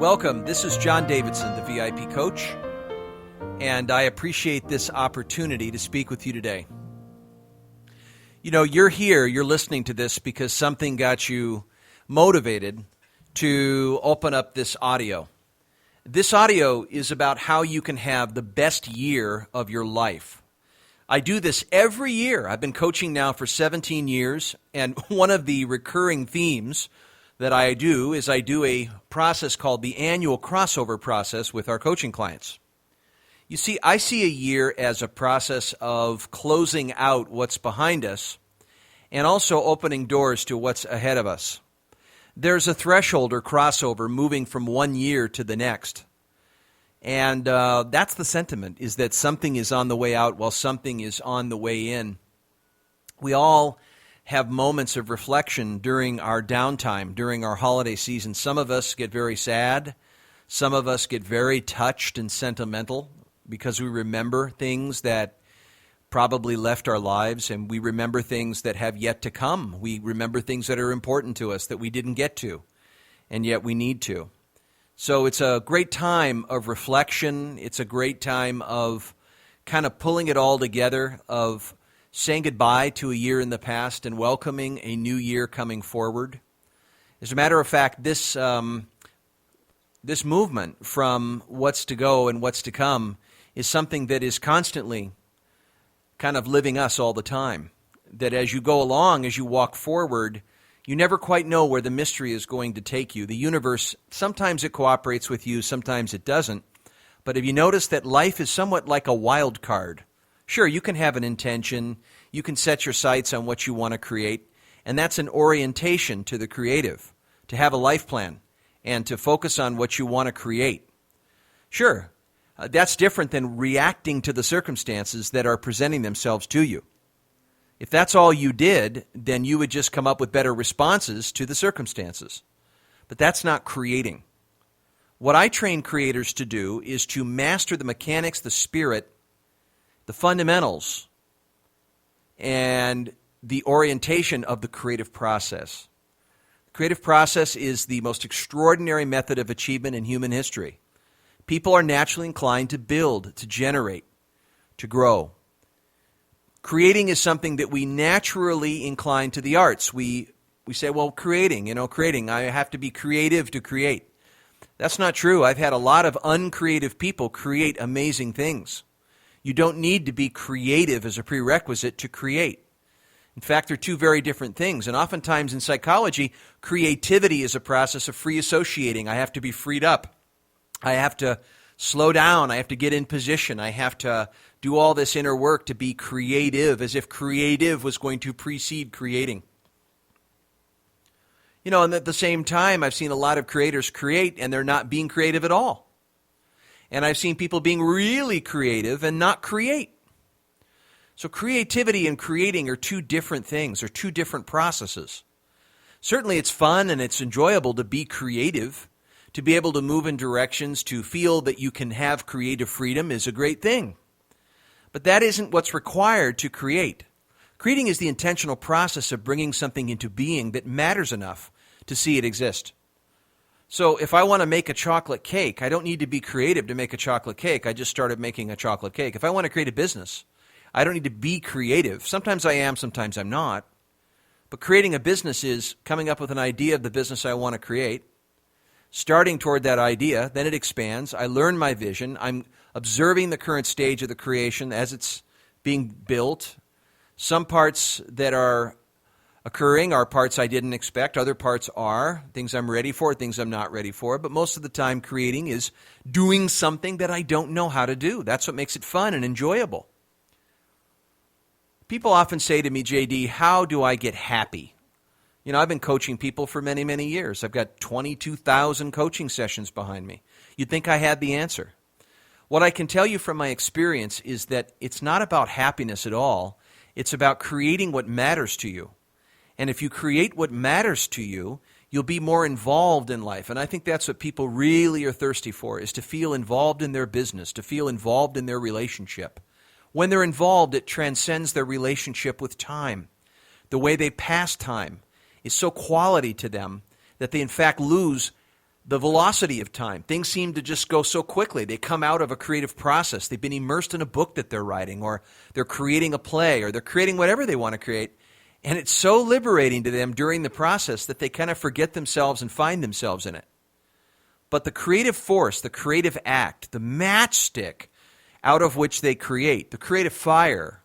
Welcome. This is John Davidson, the VIP coach, and I appreciate this opportunity to speak with you today. You know, you're here, you're listening to this because something got you motivated to open up this audio. This audio is about how you can have the best year of your life. I do this every year. I've been coaching now for 17 years, and one of the recurring themes that I do is I do a process called the annual crossover process with our coaching clients. You see, I see a year as a process of closing out what's behind us and also opening doors to what's ahead of us. There's a threshold or crossover moving from one year to the next. And that's the sentiment, is that something is on the way out while something is on the way in. We all have moments of reflection during our downtime, during our holiday season. Some of us get very sad. Some of us get very touched and sentimental because we remember things that probably left our lives, and we remember things that have yet to come. We remember things that are important to us that we didn't get to, and yet we need to. So it's a great time of reflection. It's a great time of kind of pulling it all together, of saying goodbye to a year in the past and welcoming a new year coming forward. As a matter of fact, this movement from what's to go and what's to come is something that is constantly kind of living us all the time. That as you go along, as you walk forward, you never quite know where the mystery is going to take you. The universe, sometimes it cooperates with you, sometimes it doesn't. But have you noticed that life is somewhat like a wild card? Sure, you can have an intention, you can set your sights on what you want to create, and that's an orientation to the creative, to have a life plan and to focus on what you want to create. Sure, that's different than reacting to the circumstances that are presenting themselves to you. If that's all you did, then you would just come up with better responses to the circumstances. But that's not creating. What I train creators to do is to master the mechanics, the spirit, the fundamentals, and the orientation of the creative process. The creative process is the most extraordinary method of achievement in human history. People are naturally inclined to build, to generate, to grow. Creating is something that we naturally incline to the arts. We say, well, creating, I have to be creative to create. That's not true. I've had a lot of uncreative people create amazing things. You don't need to be creative as a prerequisite to create. In fact, they're two very different things. And oftentimes in psychology, creativity is a process of free associating. I have to be freed up. I have to slow down. I have to get in position. I have to do all this inner work to be creative, as if creative was going to precede creating. And at the same time, I've seen a lot of creators create, and they're not being creative at all. And I've seen people being really creative and not create. So creativity and creating are two different things, or two different processes. Certainly it's fun and it's enjoyable to be creative. To be able to move in directions, to feel that you can have creative freedom is a great thing. But that isn't what's required to create. Creating is the intentional process of bringing something into being that matters enough to see it exist. So if I want to make a chocolate cake, I don't need to be creative to make a chocolate cake. I just started making a chocolate cake. If I want to create a business, I don't need to be creative. Sometimes I am, sometimes I'm not. But creating a business is coming up with an idea of the business I want to create, starting toward that idea, then it expands. I learn my vision. I'm observing the current stage of the creation as it's being built. Some parts that are occurring are parts I didn't expect. Other parts are things I'm ready for, things I'm not ready for. But most of the time, creating is doing something that I don't know how to do. That's what makes it fun and enjoyable. People often say to me, JD, how do I get happy? I've been coaching people for many, many years. I've got 22,000 coaching sessions behind me. You'd think I had the answer. What I can tell you from my experience is that it's not about happiness at all. It's about creating what matters to you. And if you create what matters to you, you'll be more involved in life. And I think that's what people really are thirsty for, is to feel involved in their business, to feel involved in their relationship. When they're involved, it transcends their relationship with time. The way they pass time is so quality to them that they in fact lose the velocity of time. Things seem to just go so quickly. They come out of a creative process. They've been immersed in a book that they're writing, or they're creating a play, or they're creating whatever they want to create. And it's so liberating to them during the process that they kind of forget themselves and find themselves in it. But the creative force, the creative act, the matchstick out of which they create, the creative fire,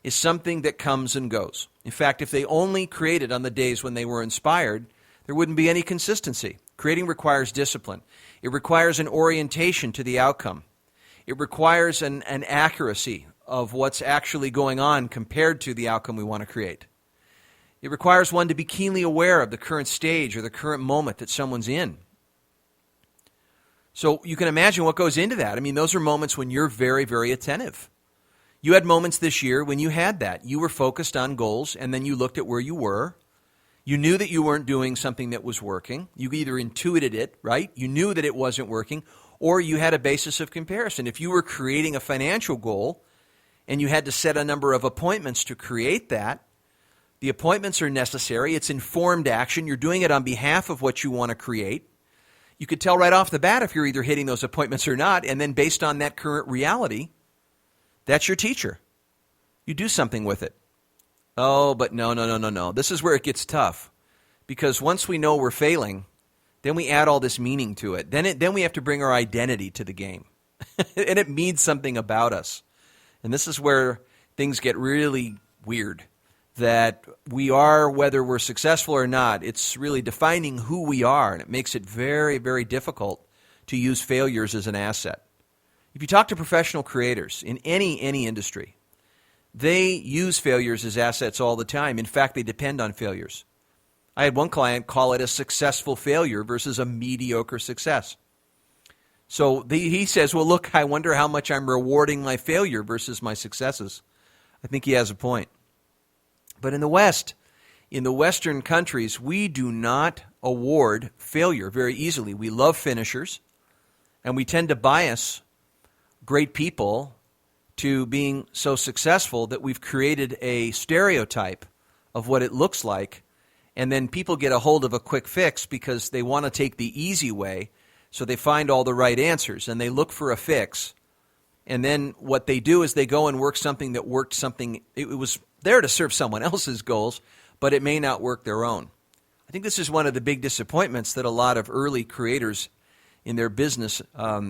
is something that comes and goes. In fact, if they only created on the days when they were inspired, there wouldn't be any consistency. Creating requires discipline. It requires an orientation to the outcome. It requires an accuracy of what's actually going on compared to the outcome we want to create. It requires one to be keenly aware of the current stage or the current moment that someone's in. So you can imagine what goes into that. I mean, those are moments when you're very, very attentive. You had moments this year when you had that. You were focused on goals, and then you looked at where you were. You knew that you weren't doing something that was working. You either intuited it, right? You knew that it wasn't working, or you had a basis of comparison. If you were creating a financial goal and you had to set a number of appointments to create that, the appointments are necessary. It's informed action. You're doing it on behalf of what you want to create. You could tell right off the bat if you're either hitting those appointments or not, and then based on that current reality, that's your teacher. You do something with it. Oh, but no. This is where it gets tough. Because once we know we're failing, then we add all this meaning to it. Then we have to bring our identity to the game. And it means something about us. And this is where things get really weird. That we are, whether we're successful or not, it's really defining who we are. And it makes it very, very difficult to use failures as an asset. If you talk to professional creators in any industry, they use failures as assets all the time. In fact, they depend on failures. I had one client call it a successful failure versus a mediocre success. So he says, well, look, I wonder how much I'm rewarding my failure versus my successes. I think he has a point. But in the West, in the Western countries, we do not award failure very easily. We love finishers, and we tend to bias great people to being so successful that we've created a stereotype of what it looks like, and then people get a hold of a quick fix because they want to take the easy way, so they find all the right answers, and they look for a fix, and then what they do is they go and work something that worked something, it was there to serve someone else's goals, but it may not work their own. I think this is one of the big disappointments that a lot of early creators in their business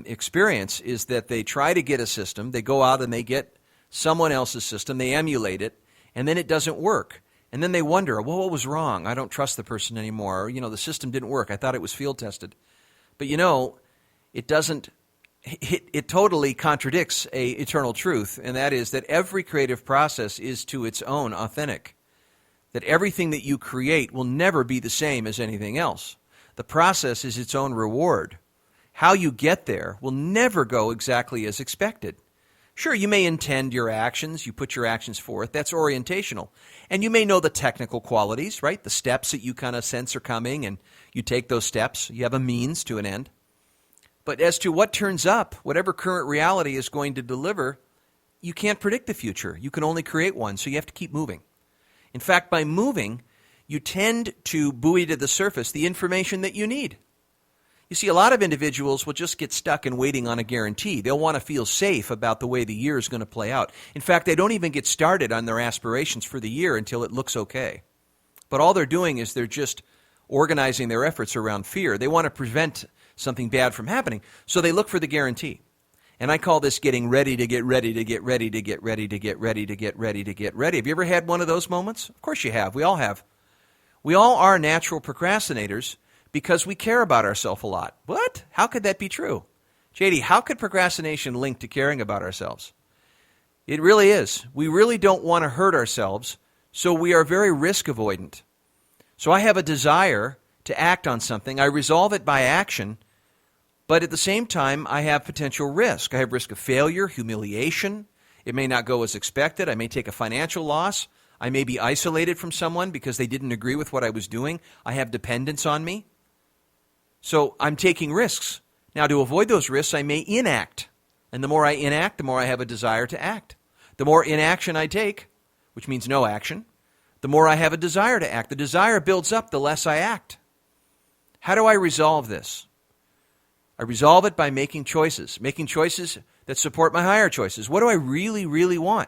experience is that they try to get a system, they go out and they get someone else's system, they emulate it, and then it doesn't work. And then they wonder, well, what was wrong? I don't trust the person anymore. Or, the system didn't work. I thought it was field tested. But it doesn't, it totally contradicts an eternal truth, and that is that every creative process is to its own authentic. That everything that you create will never be the same as anything else. The process is its own reward. How you get there will never go exactly as expected. Sure, you may intend your actions, you put your actions forth, that's orientational. And you may know the technical qualities, right? The steps that you kind of sense are coming, and you take those steps. You have a means to an end. But as to what turns up, whatever current reality is going to deliver, you can't predict the future. You can only create one, so you have to keep moving. In fact, by moving, you tend to buoy to the surface the information that you need. You see, a lot of individuals will just get stuck in waiting on a guarantee. They'll want to feel safe about the way the year is going to play out. In fact, they don't even get started on their aspirations for the year until it looks okay. But all they're doing is they're just organizing their efforts around fear. They want to prevent something bad from happening, so they look for the guarantee. And I call this getting ready to get ready to get ready to get ready to get ready to get ready to get ready. Have you ever had one of those moments? Of course you have. We all have. We all are natural procrastinators because we care about ourselves a lot. What? How could that be true? JD, how could procrastination link to caring about ourselves? It really is. We really don't want to hurt ourselves, so we are very risk avoidant. So I have a desire to act on something. I resolve it by action, but at the same time, I have potential risk. I have risk of failure, humiliation. It may not go as expected. I may take a financial loss. I may be isolated from someone because they didn't agree with what I was doing. I have dependence on me. So I'm taking risks. Now, to avoid those risks, I may inact. And the more I enact, the more I have a desire to act. The more inaction I take, which means no action, the more I have a desire to act. The desire builds up the less I act. How do I resolve this? I resolve it by making choices that support my higher choices. What do I really, really want?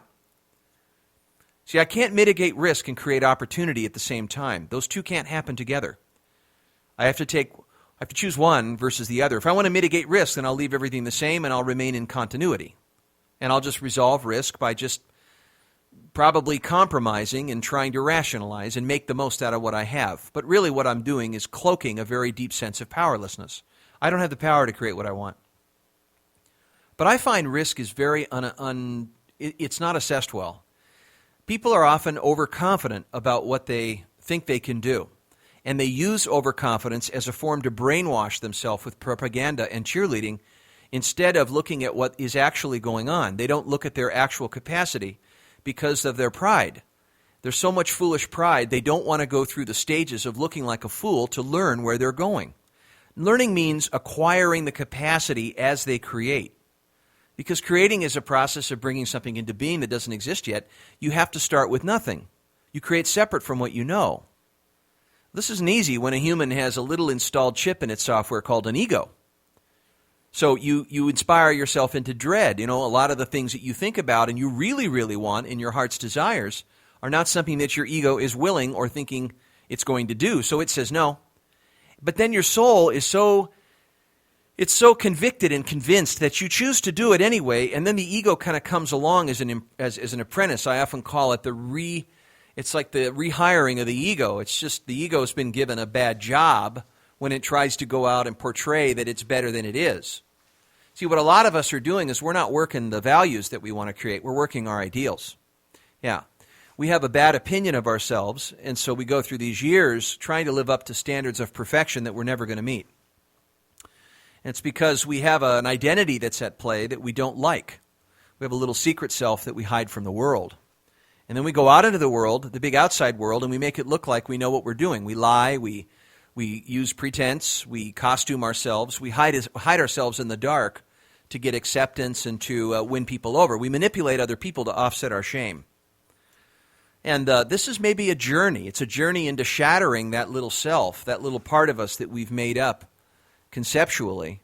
See, I can't mitigate risk and create opportunity at the same time. Those two can't happen together. I have to choose one versus the other. If I want to mitigate risk, then I'll leave everything the same and I'll remain in continuity. And I'll just resolve risk by just probably compromising and trying to rationalize and make the most out of what I have. But really what I'm doing is cloaking a very deep sense of powerlessness. I don't have the power to create what I want. But I find risk is very it's not assessed well. People are often overconfident about what they think they can do. And they use overconfidence as a form to brainwash themselves with propaganda and cheerleading instead of looking at what is actually going on. They don't look at their actual capacity because of their pride. There's so much foolish pride, they don't want to go through the stages of looking like a fool to learn where they're going. Learning means acquiring the capacity as they create. Because creating is a process of bringing something into being that doesn't exist yet. You have to start with nothing. You create separate from what you know. This isn't easy when a human has a little installed chip in its software called an ego. So you inspire yourself into dread. A lot of the things that you think about and you really, really want in your heart's desires are not something that your ego is willing or thinking it's going to do. So it says no. But then your soul is so convicted and convinced that you choose to do it anyway, and then the ego kind of comes along as an apprentice. I often call it it's like the rehiring of the ego. It's just the ego's been given a bad job when it tries to go out and portray that it's better than it is. See, what a lot of us are doing is we're not working the values that we want to create. We're working our ideals. Yeah. We have a bad opinion of ourselves, and so we go through these years trying to live up to standards of perfection that we're never going to meet. And it's because we have an identity that's at play that we don't like. We have a little secret self that we hide from the world. And then we go out into the world, the big outside world, and we make it look like we know what we're doing. We lie, we use pretense, we costume ourselves, we hide ourselves in the dark to get acceptance and to win people over. We manipulate other people to offset our shame. And this is maybe a journey. It's a journey into shattering that little self, that little part of us that we've made up conceptually.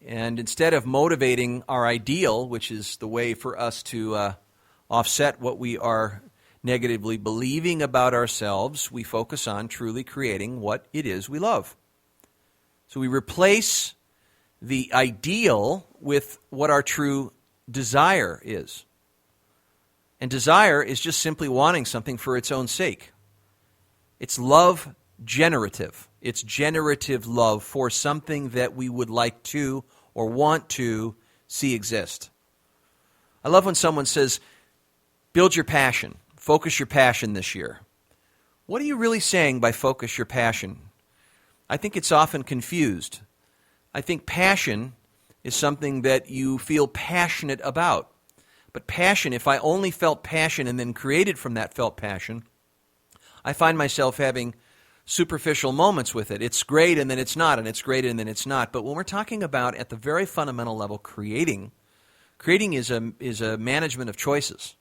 And instead of motivating our ideal, which is the way for us to offset what we are negatively believing about ourselves, we focus on truly creating what it is we love. So we replace the ideal with what our true desire is. And desire is just simply wanting something for its own sake. It's love generative. It's generative love for something that we would like to or want to see exist. I love when someone says, build your passion, focus your passion this year. What are you really saying by focus your passion? I think it's often confused. I think passion is something that you feel passionate about. But passion, if I only felt passion and then created from that felt passion, I find myself having superficial moments with it. It's great and then it's not, and it's great and then it's not. But when we're talking about at the very fundamental level creating is a management of choices.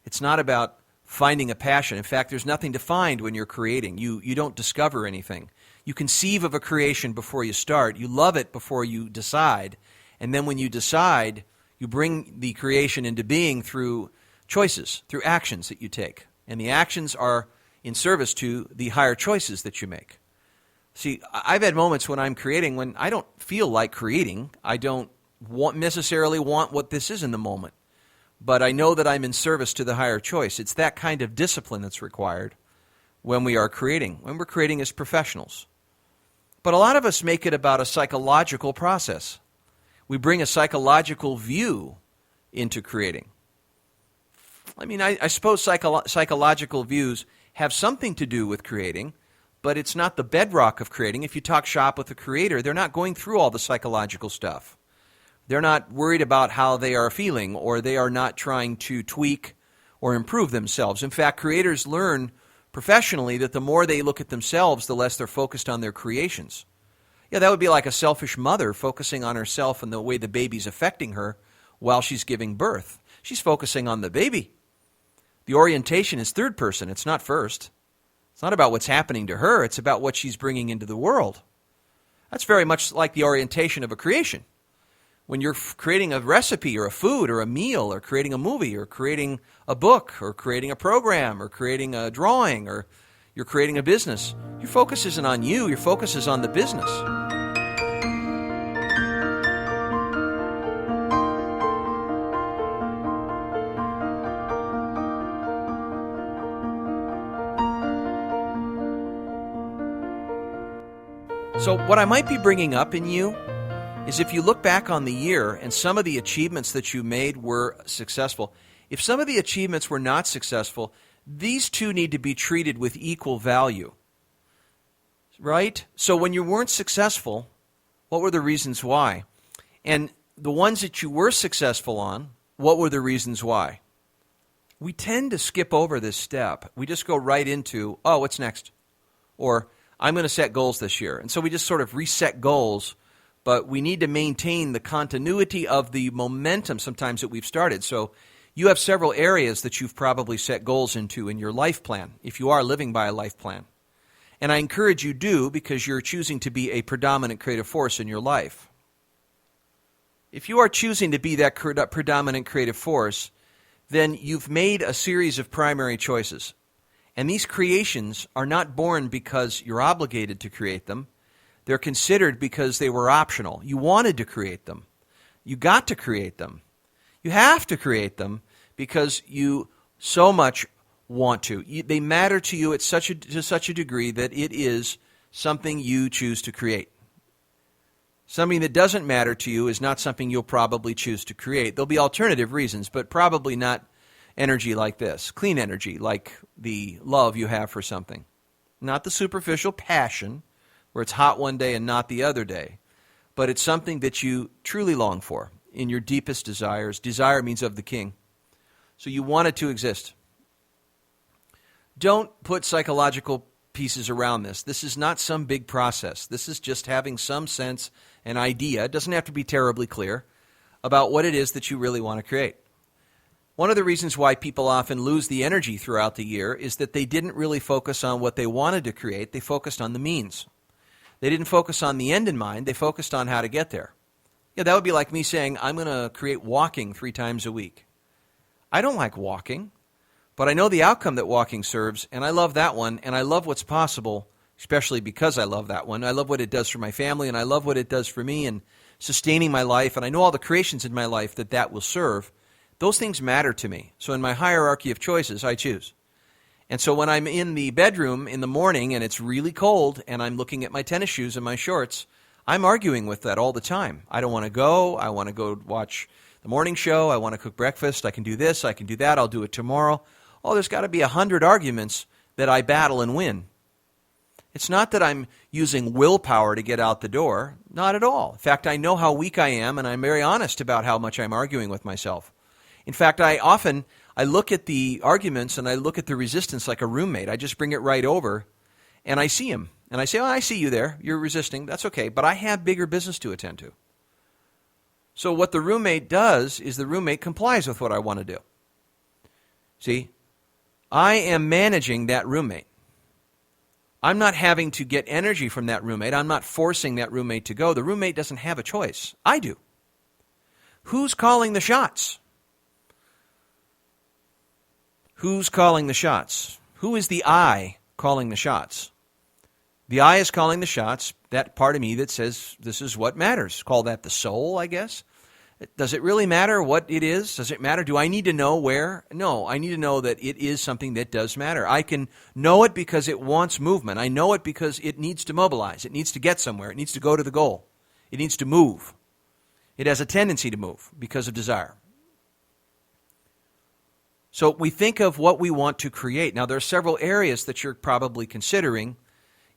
It's not about finding a passion. In fact, there's nothing to find when you're creating. You don't discover anything. You conceive of a creation before you start. You love it before you decide. And then when you decide, you bring the creation into being through choices, through actions that you take. And the actions are in service to the higher choices that you make. See, I've had moments when I'm creating when I don't feel like creating. I don't necessarily want what this is in the moment. But I know that I'm in service to the higher choice. It's that kind of discipline that's required when we are creating, when we're creating as professionals. But a lot of us make it about a psychological process. We bring a psychological view into creating. I mean, I suppose psychological views have something to do with creating, but it's not the bedrock of creating. If you talk shop with a creator, they're not going through all the psychological stuff. They're not worried about how they are feeling, or they are not trying to tweak or improve themselves. In fact, creators learn professionally that the more they look at themselves, the less they're focused on their creations. Yeah, that would be like a selfish mother focusing on herself and the way the baby's affecting her while she's giving birth. She's focusing on the baby. The orientation is third person. It's not first. It's not about what's happening to her. It's about what she's bringing into the world. That's very much like the orientation of a creation. When you're creating a recipe or a food or a meal or creating a movie or creating a book or creating a program or creating a drawing or you're creating a business, your focus isn't on you, your focus is on the business. So what I might be bringing up in you is if you look back on the year and some of the achievements that you made were successful, if some of the achievements were not successful, these two need to be treated with equal value, right? So when you weren't successful, what were the reasons why? And the ones that you were successful on, what were the reasons why? We tend to skip over this step. We just go right into, oh, what's next? Or, I'm going to set goals this year. And so we just sort of reset goals, but we need to maintain the continuity of the momentum sometimes that we've started. So you have several areas that you've probably set goals into in your life plan, if you are living by a life plan. And I encourage you do because you're choosing to be a predominant creative force in your life. If you are choosing to be that predominant creative force, then you've made a series of primary choices. And these creations are not born because you're obligated to create them. They're considered because they were optional. You wanted to create them. You got to create them. You have to create them because you so much want to. They matter to you to such a degree that it is something you choose to create. Something that doesn't matter to you is not something you'll probably choose to create. There'll be alternative reasons, but probably not energy like this, clean energy, like the love you have for something. Not the superficial passion, where it's hot one day and not the other day, but it's something that you truly long for in your deepest desires. Desire means of the king. So you want it to exist. Don't put psychological pieces around this. This is not some big process. This is just having some sense, an idea, it doesn't have to be terribly clear, about what it is that you really want to create. One of the reasons why people often lose the energy throughout the year is that they didn't really focus on what they wanted to create. They focused on the means. They didn't focus on the end in mind. They focused on how to get there. Yeah, that would be like me saying, I'm going to create walking 3 times a week. I don't like walking, but I know the outcome that walking serves, and I love that one, and I love what's possible, especially because I love that one. I love what it does for my family, and I love what it does for me and sustaining my life, and I know all the creations in my life that will serve. Those things matter to me. So in my hierarchy of choices, I choose. And so when I'm in the bedroom in the morning and it's really cold and I'm looking at my tennis shoes and my shorts, I'm arguing with that all the time. I don't want to go. I want to go watch the morning show. I want to cook breakfast. I can do this. I can do that. I'll do it tomorrow. Oh, there's got to be 100 arguments that I battle and win. It's not that I'm using willpower to get out the door. Not at all. In fact, I know how weak I am, and I'm very honest about how much I'm arguing with myself. In fact, I look at the arguments and I look at the resistance like a roommate. I just bring it right over and I see him. And I say, oh, I see you there. You're resisting. That's okay. But I have bigger business to attend to. So what the roommate does is the roommate complies with what I want to do. See, I am managing that roommate. I'm not having to get energy from that roommate. I'm not forcing that roommate to go. The roommate doesn't have a choice. I do. Who's calling the shots? Who's calling the shots? Who is the I calling the shots? The I is calling the shots, that part of me that says this is what matters. Call that the soul, I guess. Does it really matter what it is? Does it matter? Do I need to know where? No, I need to know that it is something that does matter. I can know it because it wants movement. I know it because it needs to mobilize. It needs to get somewhere. It needs to go to the goal. It needs to move. It has a tendency to move because of desire. So we think of what we want to create. Now, there are several areas that you're probably considering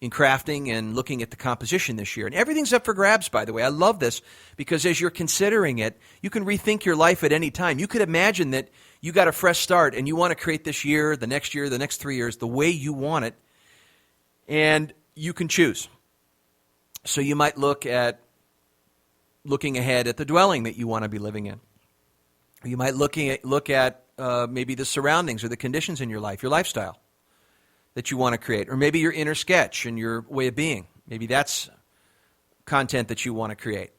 in crafting and looking at the composition this year. And everything's up for grabs, by the way. I love this because as you're considering it, you can rethink your life at any time. You could imagine that you got a fresh start and you want to create this year, the next 3 years, the way you want it. And you can choose. So you might looking ahead at the dwelling that you want to be living in. You might look at maybe the surroundings or the conditions in your life, your lifestyle that you want to create, or maybe your inner sketch and your way of being. Maybe that's content that you want to create,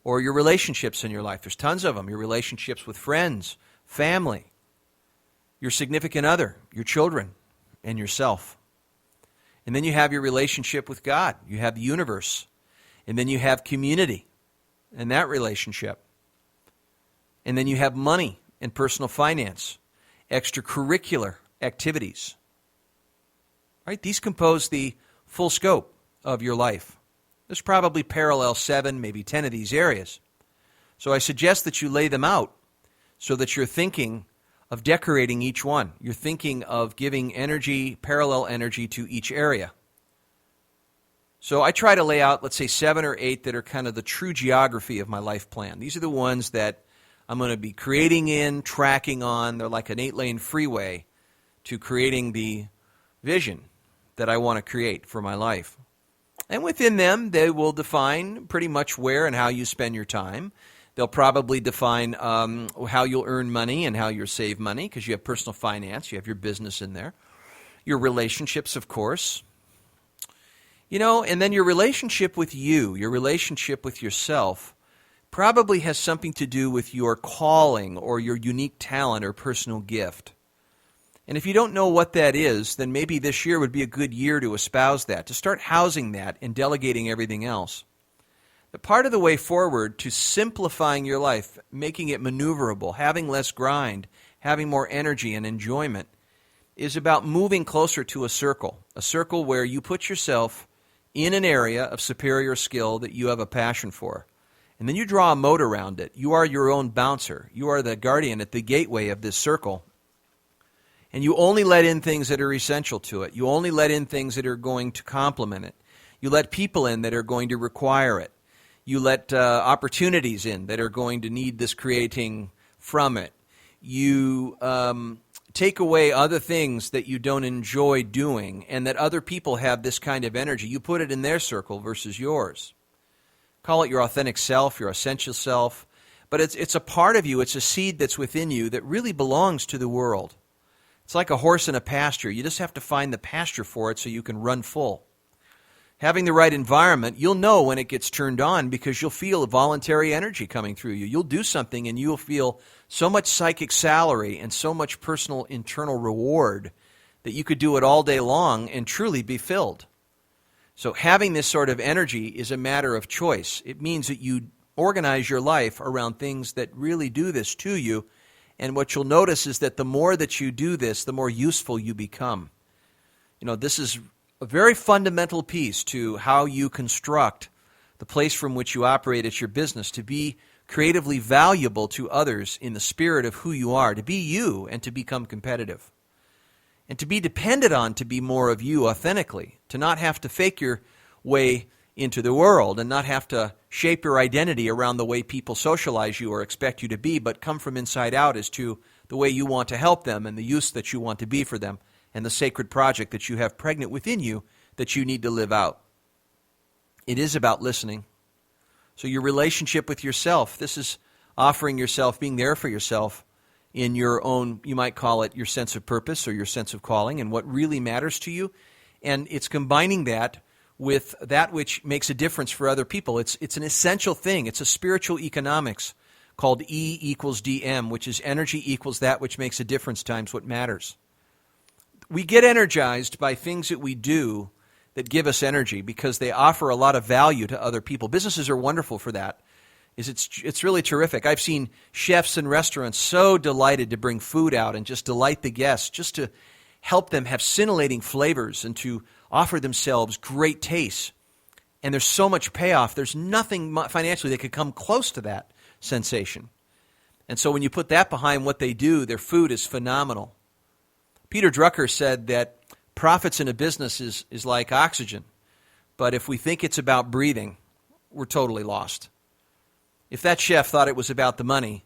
or your relationships in your life. There's tons of them. Your relationships with friends, family, your significant other, your children, and yourself. And then you have your relationship with God. You have the universe. And then you have community and that relationship. And then you have money and personal finance, extracurricular activities. Right? These compose the full scope of your life. There's probably parallel 7, maybe 10 of these areas. So I suggest that you lay them out so that you're thinking of decorating each one. You're thinking of giving energy, parallel energy to each area. So I try to lay out, let's say, 7 or 8 that are kind of the true geography of my life plan. These are the ones that I'm going to be creating in, tracking on. They're like an 8-lane freeway to creating the vision that I want to create for my life. And within them, they will define pretty much where and how you spend your time. They'll probably define how you'll earn money and how you'll save money, because you have personal finance, you have your business in there. Your relationships, of course. You know, and then your relationship with you, your relationship with yourself, probably has something to do with your calling or your unique talent or personal gift. And if you don't know what that is, then maybe this year would be a good year to espouse that, to start housing that and delegating everything else. But part of the way forward to simplifying your life, making it maneuverable, having less grind, having more energy and enjoyment, is about moving closer to a circle where you put yourself in an area of superior skill that you have a passion for. And then you draw a moat around it. You are your own bouncer. You are the guardian at the gateway of this circle. And you only let in things that are essential to it. You only let in things that are going to complement it. You let people in that are going to require it. You let opportunities in that are going to need this creating from it. You take away other things that you don't enjoy doing and that other people have this kind of energy. You put it in their circle versus yours. Call it your authentic self, your essential self. But it's a part of you, it's a seed that's within you that really belongs to the world. It's like a horse in a pasture. You just have to find the pasture for it so you can run full. Having the right environment, you'll know when it gets turned on because you'll feel a voluntary energy coming through you. You'll do something and you'll feel so much psychic salary and so much personal internal reward that you could do it all day long and truly be filled. So having this sort of energy is a matter of choice. It means that you organize your life around things that really do this to you. And what you'll notice is that the more that you do this, the more useful you become. You know, this is a very fundamental piece to how you construct the place from which you operate at your business to be creatively valuable to others in the spirit of who you are, to be you and to become competitive. And to be depended on to be more of you authentically, to not have to fake your way into the world and not have to shape your identity around the way people socialize you or expect you to be, but come from inside out as to the way you want to help them and the use that you want to be for them and the sacred project that you have pregnant within you that you need to live out. It is about listening. So your relationship with yourself, this is offering yourself, being there for yourself in your own, you might call it your sense of purpose or your sense of calling and what really matters to you. And it's combining that with that which makes a difference for other people. It's an essential thing. It's a spiritual economics called E equals DM, which is energy equals that which makes a difference times what matters. We get energized by things that we do that give us energy because they offer a lot of value to other people. Businesses are wonderful for that. It's really terrific. I've seen chefs and restaurants so delighted to bring food out and just delight the guests, just to help them have scintillating flavors and to offer themselves great tastes. And there's so much payoff. There's nothing financially that could come close to that sensation. And so when you put that behind what they do, their food is phenomenal. Peter Drucker said that profits in a business is like oxygen. But if we think it's about breathing, we're totally lost. If that chef thought it was about the money,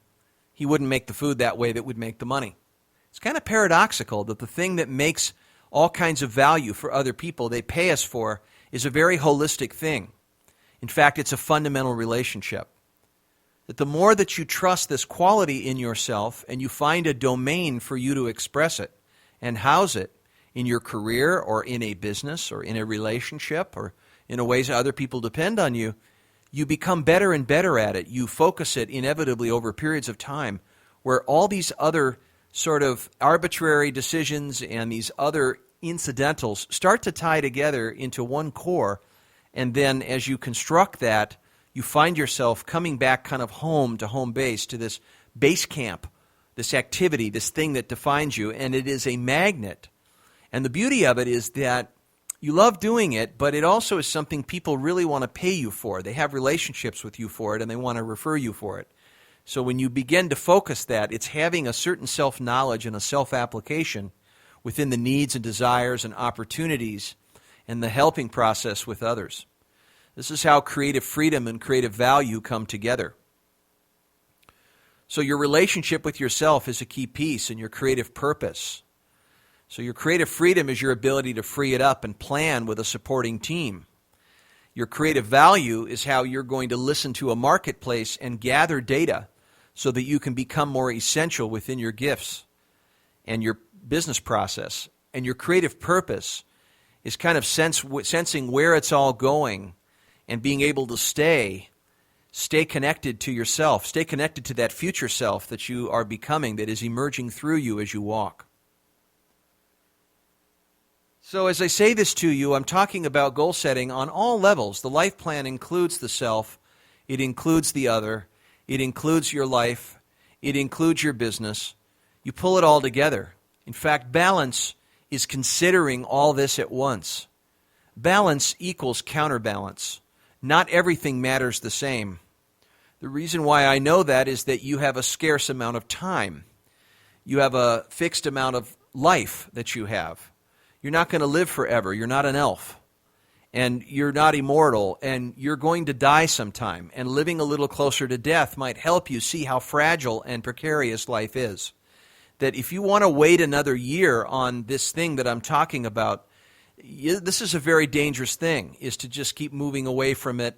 he wouldn't make the food that way that would make the money. It's kind of paradoxical that the thing that makes all kinds of value for other people they pay us for is a very holistic thing. In fact, it's a fundamental relationship. That the more that you trust this quality in yourself and you find a domain for you to express it and house it in your career or in a business or in a relationship or in a way that other people depend on you, you become better and better at it. You focus it inevitably over periods of time where all these other sort of arbitrary decisions and these other incidentals start to tie together into one core. And then as you construct that, you find yourself coming back kind of home to home base, to this base camp, this activity, this thing that defines you, and it is a magnet. And the beauty of it is that you love doing it, but it also is something people really want to pay you for. They have relationships with you for it, and they want to refer you for it. So when you begin to focus that, it's having a certain self-knowledge and a self-application within the needs and desires and opportunities and the helping process with others. This is how creative freedom and creative value come together. So your relationship with yourself is a key piece in your creative purpose. So your creative freedom is your ability to free it up and plan with a supporting team. Your creative value is how you're going to listen to a marketplace and gather data so that you can become more essential within your gifts and your business process. And your creative purpose is kind of sensing where it's all going and being able to stay connected to yourself, stay connected to that future self that you are becoming, that is emerging through you as you walk. So as I say this to you, I'm talking about goal setting on all levels. The life plan includes the self, it includes the other, it includes your life, it includes your business. You pull it all together. In fact, balance is considering all this at once. Balance equals counterbalance. Not everything matters the same. The reason why I know that is that you have a scarce amount of time. You have a fixed amount of life that you have. You're not going to live forever. You're not an elf. And you're not immortal. And you're going to die sometime. And living a little closer to death might help you see how fragile and precarious life is. That if you want to wait another year on this thing that I'm talking about, this is a very dangerous thing, is to just keep moving away from it.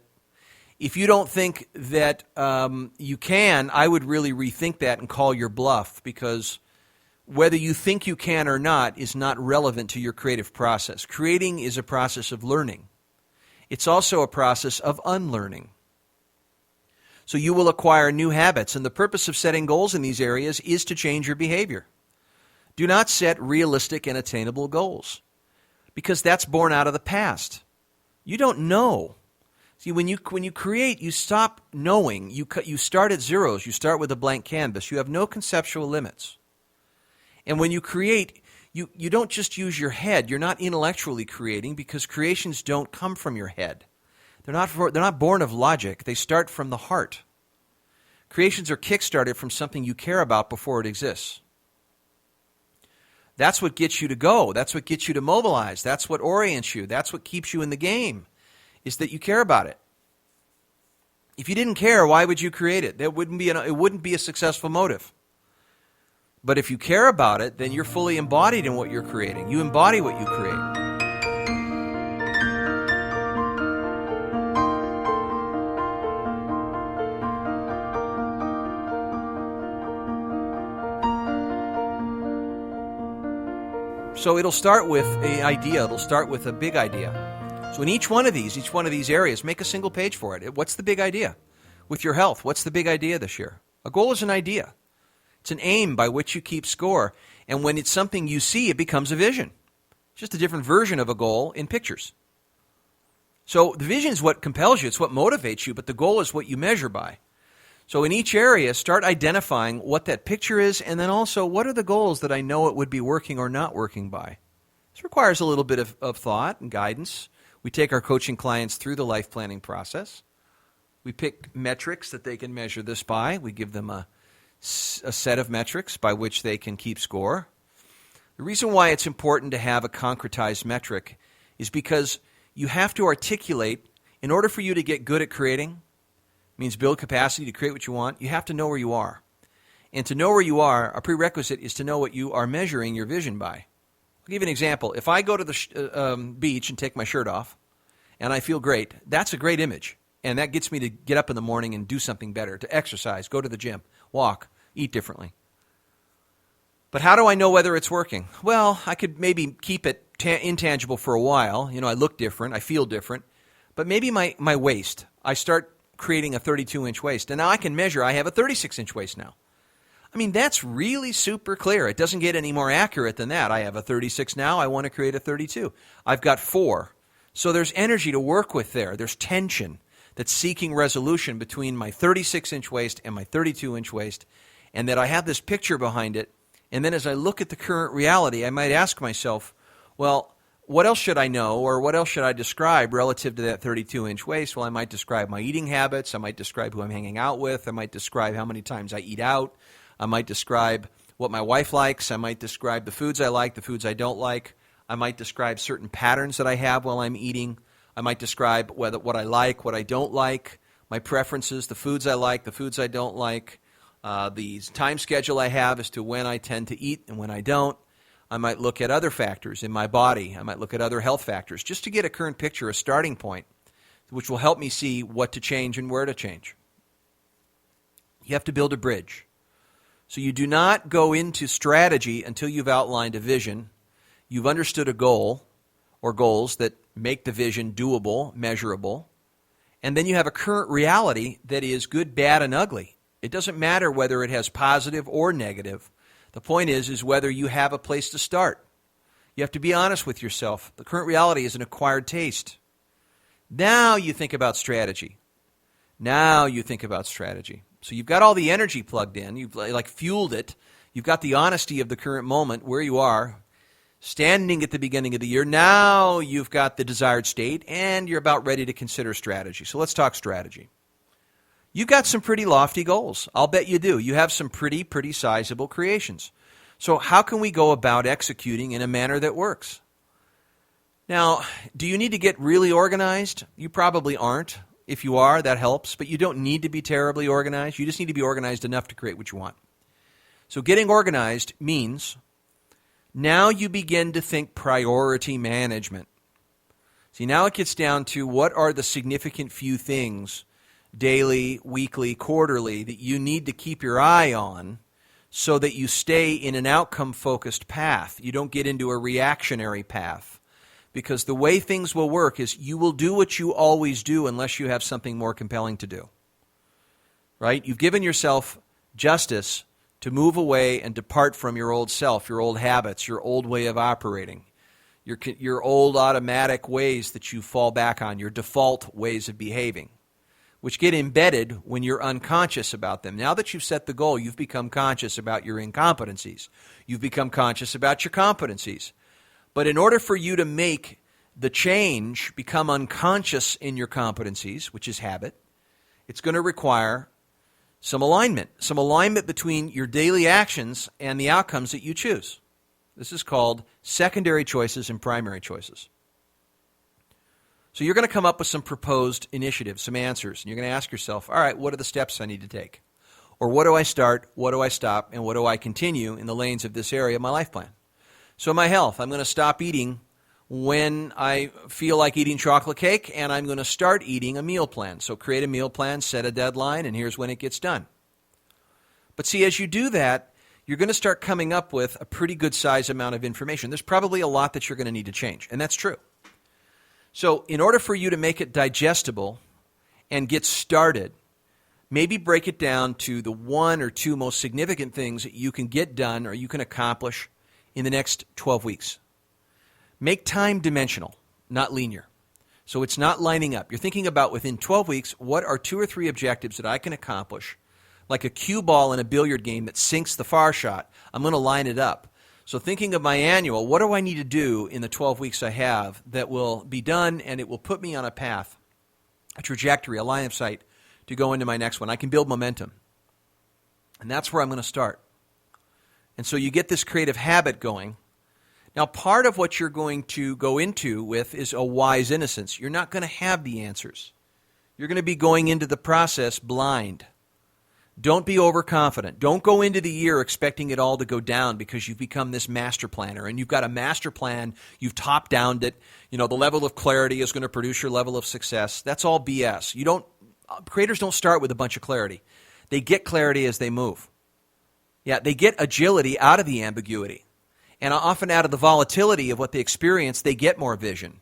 If you don't think that you can, I would really rethink that and call your bluff, because whether you think you can or not is not relevant to your creative process. Creating is a process of learning. It's also a process of unlearning. So you will acquire new habits, and the purpose of setting goals in these areas is to change your behavior. Do not set realistic and attainable goals, because that's born out of the past. You don't know. See, when you create, you stop knowing. You start at zeros. You start with a blank canvas. You have no conceptual limits. And when you create, you don't just use your head. You're not intellectually creating, because creations don't come from your head. They're not born of logic. They start from the heart. Creations are kickstarted from something you care about before it exists. That's what gets you to go. That's what gets you to mobilize. That's what orients you. That's what keeps you in the game, is that you care about it. If you didn't care, why would you create it? It wouldn't be a successful motive. But if you care about it, then you're fully embodied in what you're creating. You embody what you create. So it'll start with an idea. It'll start with a big idea. So in each one of these areas, make a single page for it. What's the big idea? With your health, what's the big idea this year? A goal is an idea. It's an aim by which you keep score. And when it's something you see, it becomes a vision. It's just a different version of a goal in pictures. So the vision is what compels you. It's what motivates you. But the goal is what you measure by. So in each area, start identifying what that picture is, and then also what are the goals that I know it would be working or not working by. This requires a little bit of thought and guidance. We take our coaching clients through the life planning process. We pick metrics that they can measure this by. We give them a set of metrics by which they can keep score. The reason why it's important to have a concretized metric is because you have to articulate, in order for you to get good at creating, means build capacity to create what you want, you have to know where you are. And to know where you are, a prerequisite is to know what you are measuring your vision by. I'll give you an example. If I go to the beach and take my shirt off, and I feel great, that's a great image. And that gets me to get up in the morning and do something better, to exercise, go to the gym, walk, eat differently. But how do I know whether it's working? Well, I could maybe keep it intangible for a while. I look different, I feel different. But maybe my waist, I start creating a 32-inch waist. And now I can measure, I have a 36-inch waist now. I mean, that's really super clear. It doesn't get any more accurate than that. I have a 36 now. I want to create a 32. I've got 4. So there's energy to work with there. There's tension that's seeking resolution between my 36-inch waist and my 32-inch waist, and that I have this picture behind it. And then as I look at the current reality, I might ask myself, well, what else should I know, or what else should I describe relative to that 32-inch waist? Well, I might describe my eating habits. I might describe who I'm hanging out with. I might describe how many times I eat out. I might describe what my wife likes. I might describe the foods I like, the foods I don't like. I might describe certain patterns that I have while I'm eating. I might describe what I like, what I don't like, my preferences, the foods I like, the foods I don't like, the time schedule I have as to when I tend to eat and when I don't. I might look at other factors in my body. I might look at other health factors just to get a current picture, a starting point, which will help me see what to change and where to change. You have to build a bridge. So you do not go into strategy until you've outlined a vision, you've understood a goal or goals that make the vision doable, measurable, and then you have a current reality that is good, bad, and ugly. It doesn't matter whether it has positive or negative. The point is whether you have a place to start. You have to be honest with yourself. The current reality is an acquired taste. Now you think about strategy. So you've got all the energy plugged in. You've fueled it. You've got the honesty of the current moment where you are, standing at the beginning of the year. Now you've got the desired state, and you're about ready to consider strategy. So let's talk strategy. You've got some pretty lofty goals. I'll bet you do. You have some pretty sizable creations. So how can we go about executing in a manner that works? Now, do you need to get really organized? You probably aren't. If you are, that helps, but you don't need to be terribly organized. You just need to be organized enough to create what you want. So getting organized means now you begin to think priority management. See, now it gets down to what are the significant few things, daily, weekly, quarterly, that you need to keep your eye on so that you stay in an outcome-focused path. You don't get into a reactionary path. Because the way things will work is you will do what you always do unless you have something more compelling to do. Right? You've given yourself justice to move away and depart from your old self, your old habits, your old way of operating, your old automatic ways that you fall back on, your default ways of behaving, which get embedded when you're unconscious about them. Now that you've set the goal, you've become conscious about your incompetencies. You've become conscious about your competencies. But in order for you to make the change become unconscious in your competencies, which is habit, it's going to require some alignment between your daily actions and the outcomes that you choose. This is called secondary choices and primary choices. So you're going to come up with some proposed initiatives, some answers, and you're going to ask yourself, all right, what are the steps I need to take? Or what do I start, what do I stop, and what do I continue in the lanes of this area of my life plan? So my health, I'm going to stop eating when I feel like eating chocolate cake, and I'm going to start eating a meal plan. So create a meal plan, set a deadline, and here's when it gets done. But see, as you do that, you're going to start coming up with a pretty good size amount of information. There's probably a lot that you're going to need to change, and that's true. So in order for you to make it digestible and get started, maybe break it down to the 1 or 2 most significant things that you can get done or you can accomplish in the next 12 weeks. Make time dimensional, not linear. So it's not lining up. You're thinking about within 12 weeks, what are 2 or 3 objectives that I can accomplish, like a cue ball in a billiard game that sinks the far shot. I'm going to line it up. So thinking of my annual, what do I need to do in the 12 weeks I have that will be done and it will put me on a path, a trajectory, a line of sight to go into my next one. I can build momentum. And that's where I'm going to start. And so you get this creative habit going. Now, part of what you're going to go into with is a wise innocence. You're not going to have the answers. You're going to be going into the process blind. Don't be overconfident. Don't go into the year expecting it all to go down because you've become this master planner and you've got a master plan. You've top-downed it. You know, the level of clarity is going to produce your level of success. That's all BS. Creators don't start with a bunch of clarity. They get clarity as they move. Yeah, they get agility out of the ambiguity. And often out of the volatility of what they experience, they get more vision.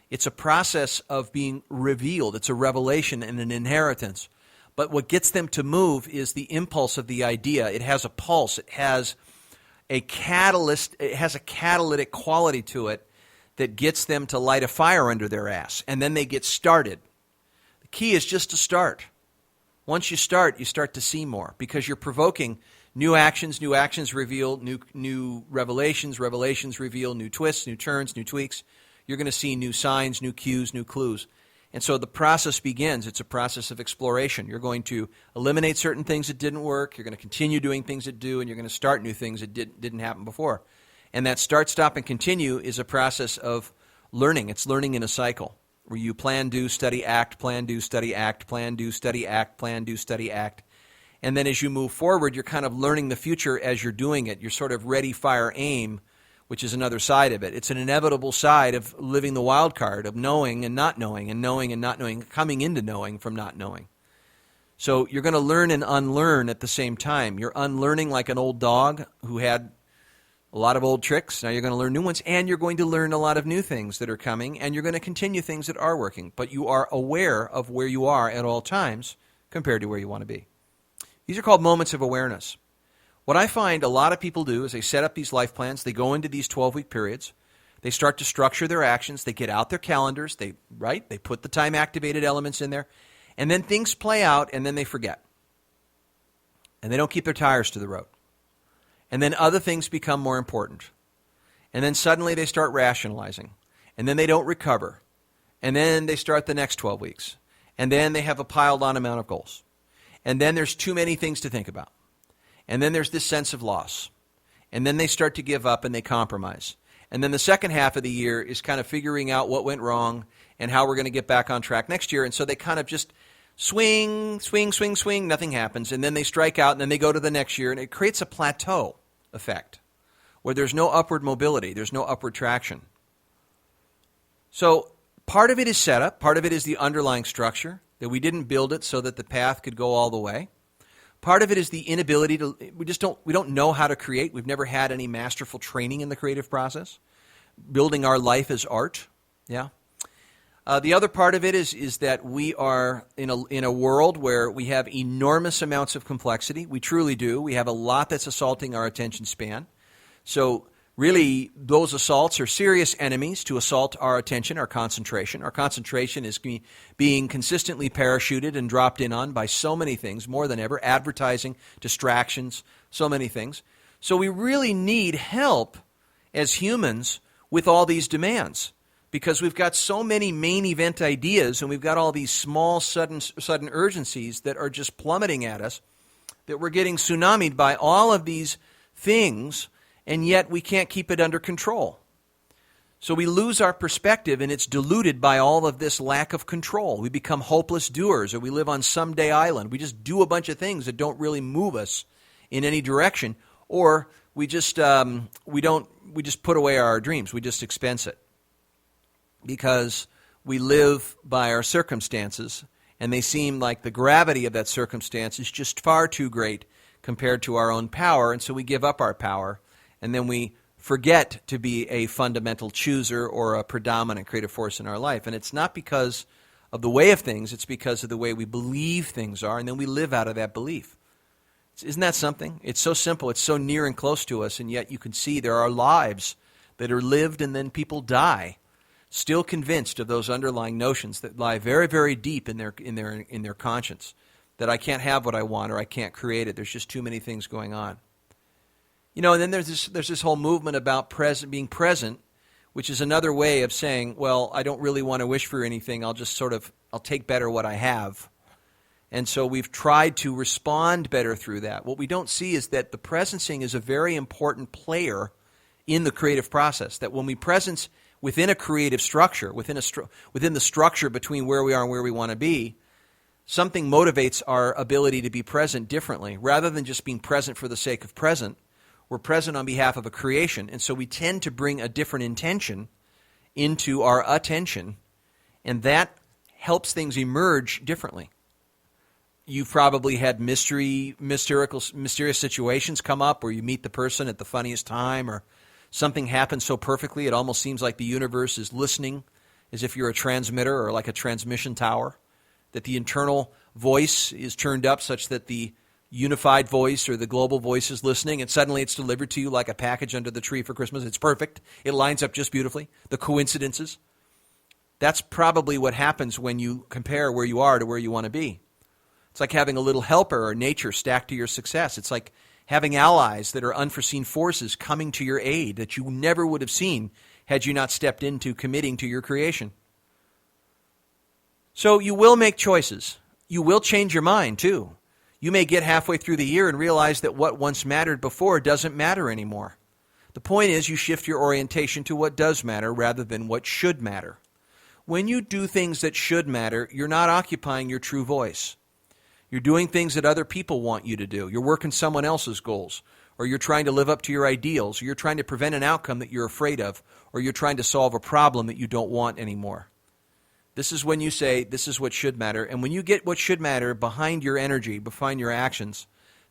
It's a process of being revealed. It's a revelation and an inheritance. But what gets them to move is the impulse of the idea. It has a pulse. It has a catalyst. It has a catalytic quality to it that gets them to light a fire under their ass. And then they get started. The key is just to start. Once you start to see more because you're provoking new actions reveal new revelations reveal new twists, new turns, new tweaks. You're going to see new signs, new cues, new clues. And so the process begins. It's a process of exploration. You're going to eliminate certain things that didn't work. You're going to continue doing things that do, and you're going to start new things that didn't happen before. And that start, stop, and continue is a process of learning. It's learning in a cycle where you plan, do, study, act, plan, do, study, act, plan, do, study, act, plan, do, study, act. And then as you move forward, you're kind of learning the future as you're doing it. You're sort of ready, fire, aim, which is another side of it. It's an inevitable side of living the wild card of knowing and not knowing, and knowing and not knowing, coming into knowing from not knowing. So you're going to learn and unlearn at the same time. You're unlearning like an old dog who had a lot of old tricks. Now you're going to learn new ones, and you're going to learn a lot of new things that are coming, and you're going to continue things that are working. But you are aware of where you are at all times compared to where you want to be. These are called moments of awareness. What I find a lot of people do is they set up these life plans. They go into these 12-week periods. They start to structure their actions. They get out their calendars. They put the time-activated elements in there. And then things play out, and then they forget. And they don't keep their tires to the road. And then other things become more important. And then suddenly they start rationalizing. And then they don't recover. And then they start the next 12 weeks. And then they have a piled-on amount of goals. And then there's too many things to think about. And then there's this sense of loss. And then they start to give up and they compromise. And then the second half of the year is kind of figuring out what went wrong and how we're going to get back on track next year. And so they kind of just swing, nothing happens. And then they strike out and then they go to the next year. And it creates a plateau effect where there's no upward mobility. There's no upward traction. So part of it is setup. Part of it is the underlying structure, that we didn't build it so that the path could go all the way. Part of it is the inability to, we don't know how to create. We've never had any masterful training in the creative process. Building our life as art, yeah. The other part of it is that we are in a world where we have enormous amounts of complexity. We truly do. We have a lot that's assaulting our attention span. So really, those assaults are serious enemies to assault our attention, our concentration. Our concentration is being consistently parachuted and dropped in on by so many things, more than ever, advertising, distractions, so many things. So we really need help as humans with all these demands because we've got so many main event ideas and we've got all these small, sudden urgencies that are just plummeting at us, that we're getting tsunamied by all of these things, and yet we can't keep it under control. So we lose our perspective, and it's diluted by all of this lack of control. We become hopeless doers, or we live on someday island. We just do a bunch of things that don't really move us in any direction, or we just put away our dreams. We just expense it because we live by our circumstances, and they seem like the gravity of that circumstance is just far too great compared to our own power, and so we give up our power. And then we forget to be a fundamental chooser or a predominant creative force in our life. And it's not because of the way of things, it's because of the way we believe things are, and then we live out of that belief. Isn't that something? It's so simple, it's so near and close to us, and yet you can see there are lives that are lived and then people die, still convinced of those underlying notions that lie very, very deep in their conscience, that I can't have what I want or I can't create it. There's just too many things going on. You know, and then there's this whole movement about being present, which is another way of saying, well, I don't really want to wish for anything. I'll take better what I have. And so we've tried to respond better through that. What we don't see is that the presencing is a very important player in the creative process, that when we presence within a creative structure, within the structure between where we are and where we want to be, something motivates our ability to be present differently. Rather than just being present for the sake of present, we're present on behalf of a creation, and so we tend to bring a different intention into our attention, and that helps things emerge differently. You've probably had mysterious situations come up where you meet the person at the funniest time, or something happens so perfectly it almost seems like the universe is listening as if you're a transmitter or like a transmission tower, that the internal voice is turned up such that the unified voice or the global voice is listening, and suddenly it's delivered to you like a package under the tree for Christmas. It's perfect. It lines up just beautifully. The coincidences. That's probably what happens when you compare where you are to where you want to be. It's like having a little helper or nature stacked to your success. It's like having allies that are unforeseen forces coming to your aid that you never would have seen had you not stepped into committing to your creation. So you will make choices. You will change your mind too. You may get halfway through the year and realize that what once mattered before doesn't matter anymore. The point is you shift your orientation to what does matter rather than what should matter. When you do things that should matter, you're not occupying your true voice. You're doing things that other people want you to do. You're working someone else's goals, or you're trying to live up to your ideals, or you're trying to prevent an outcome that you're afraid of, or you're trying to solve a problem that you don't want anymore. This is when you say, this is what should matter. And when you get what should matter behind your energy, behind your actions,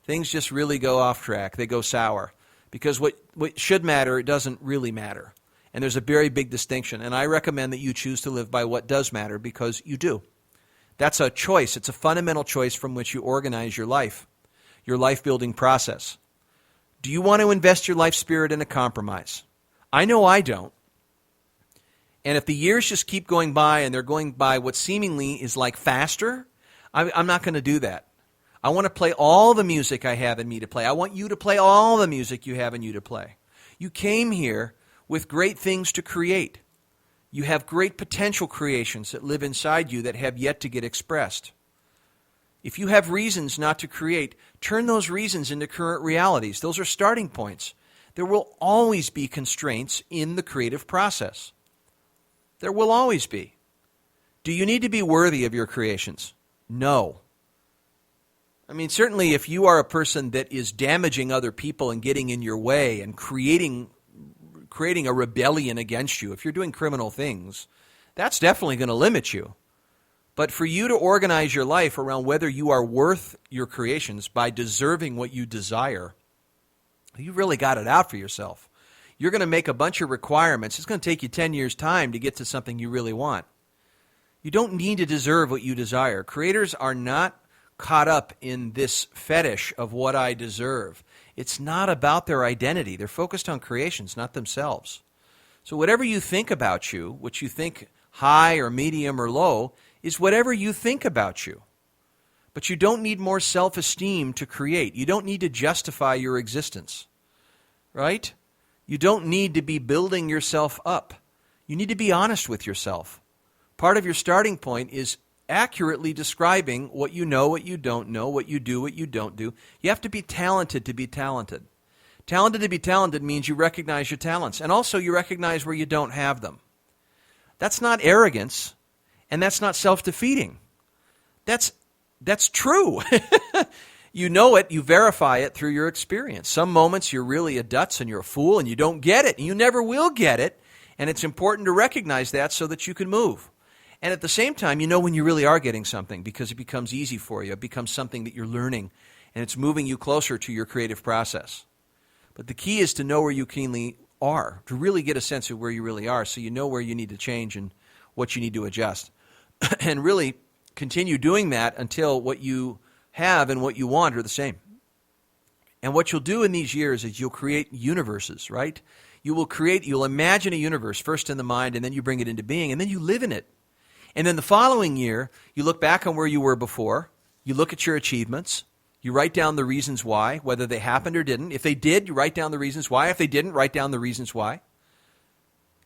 things just really go off track. They go sour. Because what should matter, it doesn't really matter. And there's a very big distinction. And I recommend that you choose to live by what does matter, because you do. That's a choice. It's a fundamental choice from which you organize your life-building process. Do you want to invest your life spirit in a compromise? I know I don't. And if the years just keep going by and they're going by what seemingly is like faster, I'm not going to do that. I want to play all the music I have in me to play. I want you to play all the music you have in you to play. You came here with great things to create. You have great potential creations that live inside you that have yet to get expressed. If you have reasons not to create, turn those reasons into current realities. Those are starting points. There will always be constraints in the creative process. There will always be. Do you need to be worthy of your creations? No. I mean, certainly if you are a person that is damaging other people and getting in your way and creating a rebellion against you, if you're doing criminal things, that's definitely going to limit you. But for you to organize your life around whether you are worth your creations by deserving what you desire, you really got it out for yourself. You're going to make a bunch of requirements. It's going to take you 10 years' time to get to something you really want. You don't need to deserve what you desire. Creators are not caught up in this fetish of what I deserve. It's not about their identity. They're focused on creations, not themselves. So whatever you think about you, what you think high or medium or low, is whatever you think about you. But you don't need more self-esteem to create. You don't need to justify your existence, right? You don't need to be building yourself up. You need to be honest with yourself. Part of your starting point is accurately describing what you know, what you don't know, what you do, what you don't do. You have to be talented to be talented. Talented to be talented means you recognize your talents, and also you recognize where you don't have them. That's not arrogance, and that's not self-defeating. That's true. You know it, you verify it through your experience. Some moments you're really a dutz and you're a fool and you don't get it, and you never will get it, and it's important to recognize that so that you can move. And at the same time, you know when you really are getting something because it becomes easy for you. It becomes something that you're learning, and it's moving you closer to your creative process. But the key is to know where you keenly are, to really get a sense of where you really are so you know where you need to change and what you need to adjust. And really continue doing that until what you have and what you want are the same. And what you'll do in these years is you'll create universes, right? You'll imagine a universe first in the mind, and then you bring it into being, and then you live in it. And then the following year, you look back on where you were before, you look at your achievements, you write down the reasons why, whether they happened or didn't. If they did, you write down the reasons why. If they didn't, write down the reasons why.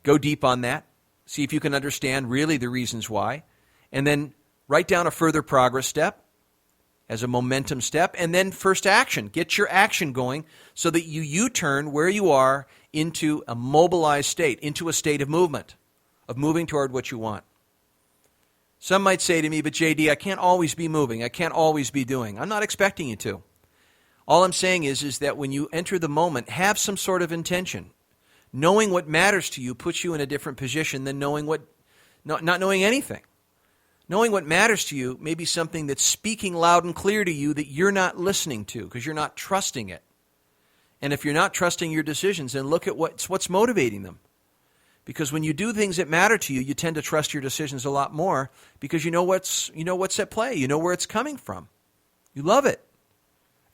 Go deep on that. See if you can understand really the reasons why. And then write down a further progress step as a momentum step, and then first action. Get your action going so that you U-turn where you are into a mobilized state, into a state of movement, of moving toward what you want. Some might say to me, but JD, I can't always be moving. I can't always be doing. I'm not expecting you to. All I'm saying is that when you enter the moment, have some sort of intention. Knowing what matters to you puts you in a different position than not knowing anything. Knowing what matters to you may be something that's speaking loud and clear to you that you're not listening to because you're not trusting it. And if you're not trusting your decisions, then look at what's motivating them. Because when you do things that matter to you, you tend to trust your decisions a lot more because you know what's at play. You know where it's coming from. You love it.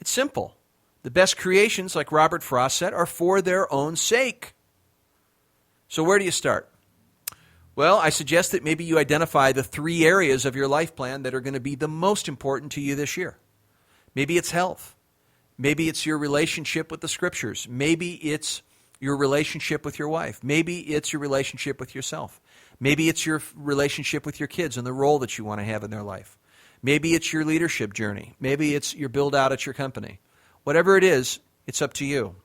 It's simple. The best creations, like Robert Frost said, are for their own sake. So where do you start? Well, I suggest that maybe you identify the 3 areas of your life plan that are going to be the most important to you this year. Maybe it's health. Maybe it's your relationship with the Scriptures. Maybe it's your relationship with your wife. Maybe it's your relationship with yourself. Maybe it's your relationship with your kids and the role that you want to have in their life. Maybe it's your leadership journey. Maybe it's your build out at your company. Whatever it is, it's up to you.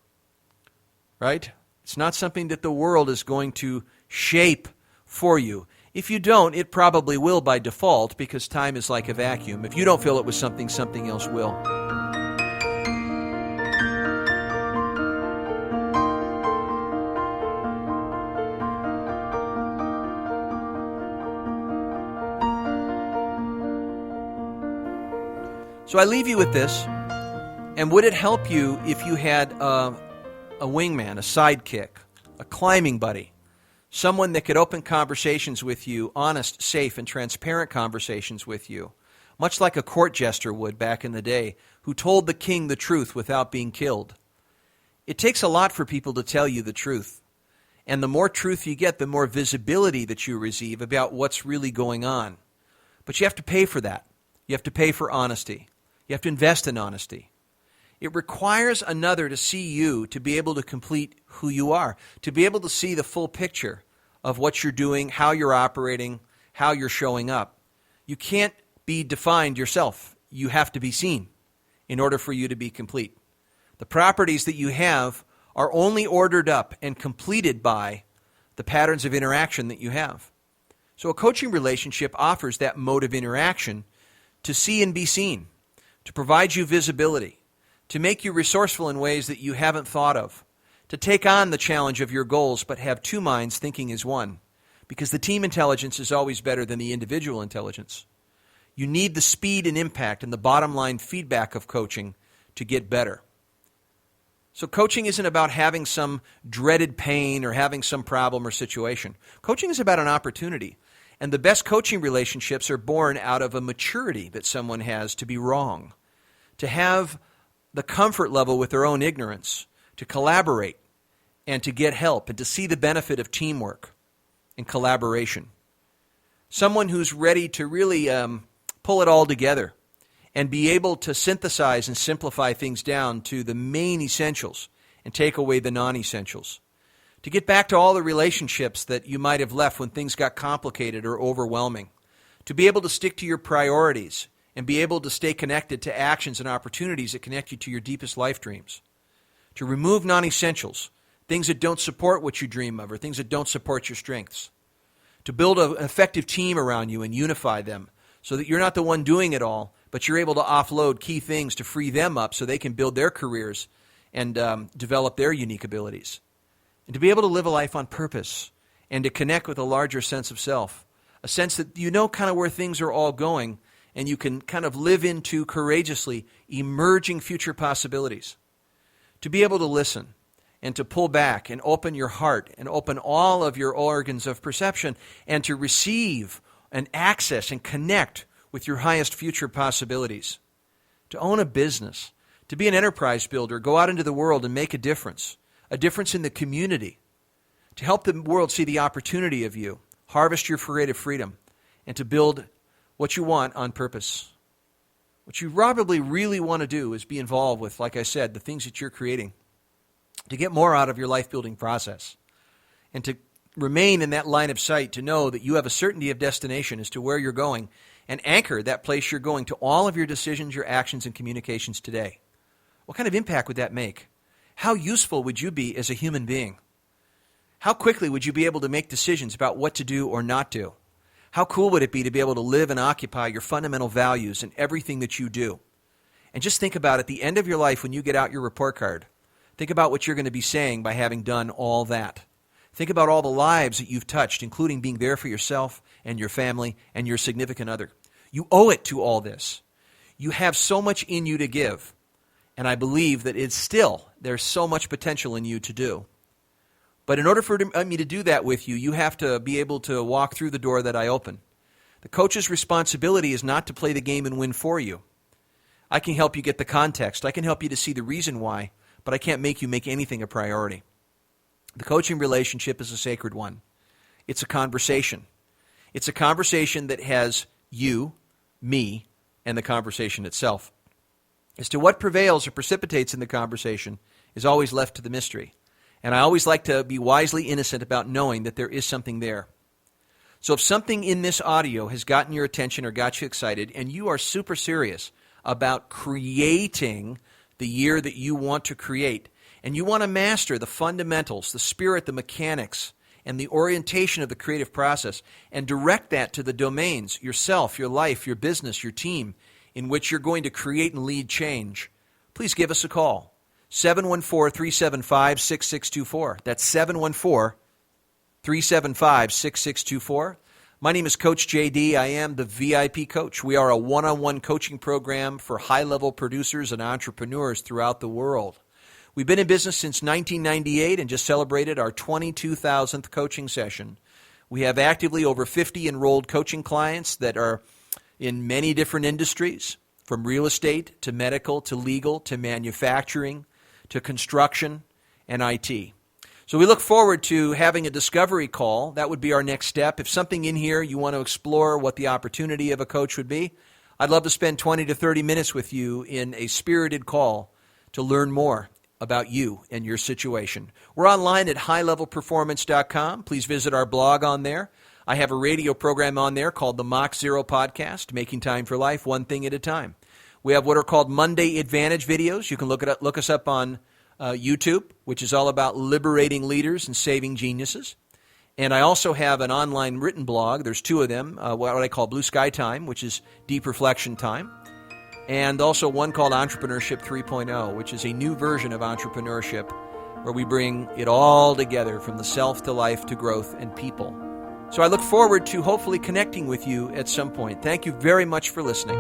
Right? It's not something that the world is going to shape for you. If you don't, it probably will by default because time is like a vacuum. If you don't fill it with something, something else will. So I leave you with this, and would it help you if you had a wingman, a sidekick, a climbing buddy, someone that could open conversations with you, honest, safe, and transparent conversations with you, much like a court jester would back in the day, who told the king the truth without being killed? It takes a lot for people to tell you the truth, and the more truth you get, the more visibility that you receive about what's really going on. But you have to pay for that. You have to pay for honesty. You have to invest in honesty. It requires another to see you to be able to complete who you are, to be able to see the full picture of what you're doing, how you're operating, how you're showing up. You can't be defined yourself. You have to be seen in order for you to be complete. The properties that you have are only ordered up and completed by the patterns of interaction that you have. So a coaching relationship offers that mode of interaction to see and be seen, to provide you visibility, to make you resourceful in ways that you haven't thought of, to take on the challenge of your goals but have 2 minds thinking as one, because the team intelligence is always better than the individual intelligence. You need the speed and impact and the bottom line feedback of coaching to get better. So coaching isn't about having some dreaded pain or having some problem or situation. Coaching is about an opportunity. And the best coaching relationships are born out of a maturity that someone has to be wrong, to have the comfort level with their own ignorance, to collaborate and to get help and to see the benefit of teamwork and collaboration. Someone who's ready to really pull it all together and be able to synthesize and simplify things down to the main essentials and take away the non-essentials. To get back to all the relationships that you might have left when things got complicated or overwhelming. To be able to stick to your priorities and be able to stay connected to actions and opportunities that connect you to your deepest life dreams. To remove non-essentials, things that don't support what you dream of or things that don't support your strengths. To build an effective team around you and unify them so that you're not the one doing it all, but you're able to offload key things to free them up so they can build their careers and develop their unique abilities. And to be able to live a life on purpose and to connect with a larger sense of self, a sense that you know kind of where things are all going and you can kind of live into courageously emerging future possibilities. To be able to listen and to pull back and open your heart and open all of your organs of perception and to receive and access and connect with your highest future possibilities. To own a business, to be an enterprise builder, go out into the world and make a difference in the community, to help the world see the opportunity of you, harvest your creative freedom, and to build what you want on purpose. What you probably really want to do is be involved with, like I said, the things that you're creating, to get more out of your life-building process, and to remain in that line of sight, to know that you have a certainty of destination as to where you're going, and anchor that place you're going to all of your decisions, your actions, and communications today. What kind of impact would that make? How useful would you be as a human being? How quickly would you be able to make decisions about what to do or not do? How cool would it be to be able to live and occupy your fundamental values in everything that you do? And just think about at the end of your life when you get out your report card, think about what you're going to be saying by having done all that. Think about all the lives that you've touched, including being there for yourself and your family and your significant other. You owe it to all this. You have so much in you to give. And I believe that there's so much potential in you to do. But in order for me to do that with you, you have to be able to walk through the door that I open. The coach's responsibility is not to play the game and win for you. I can help you get the context. I can help you to see the reason why, but I can't make you make anything a priority. The coaching relationship is a sacred one. It's a conversation. It's a conversation that has you, me, and the conversation itself. As to what prevails or precipitates in the conversation is always left to the mystery. And I always like to be wisely innocent about knowing that there is something there. So if something in this audio has gotten your attention or got you excited, and you are super serious about creating the year that you want to create, and you want to master the fundamentals, the spirit, the mechanics, and the orientation of the creative process, and direct that to the domains, yourself, your life, your business, your team, in which you're going to create and lead change, please give us a call. 714-375-6624. That's 714-375-6624. My name is Coach JD. I am the VIP coach. We are a one-on-one coaching program for high-level producers and entrepreneurs throughout the world. We've been in business since 1998 and just celebrated our 22,000th coaching session. We have actively over 50 enrolled coaching clients that are in many different industries, from real estate to medical to legal to manufacturing to construction and IT. So we look forward to having a discovery call. That would be our next step. If something in here you want to explore what the opportunity of a coach would be, I'd love to spend 20 to 30 minutes with you in a spirited call to learn more about you and your situation. We're online at highlevelperformance.com. Please visit our blog on there. I have a radio program on there called the Mach Zero Podcast, Making Time for Life, One Thing at a Time. We have what are called Monday Advantage videos. You can look us up on YouTube, which is all about liberating leaders and saving geniuses. And I also have an online written blog. There's two of them, what I call Blue Sky Time, which is deep reflection time. And also one called Entrepreneurship 3.0, which is a new version of entrepreneurship where we bring it all together from the self to life to growth and people. So I look forward to hopefully connecting with you at some point. Thank you very much for listening.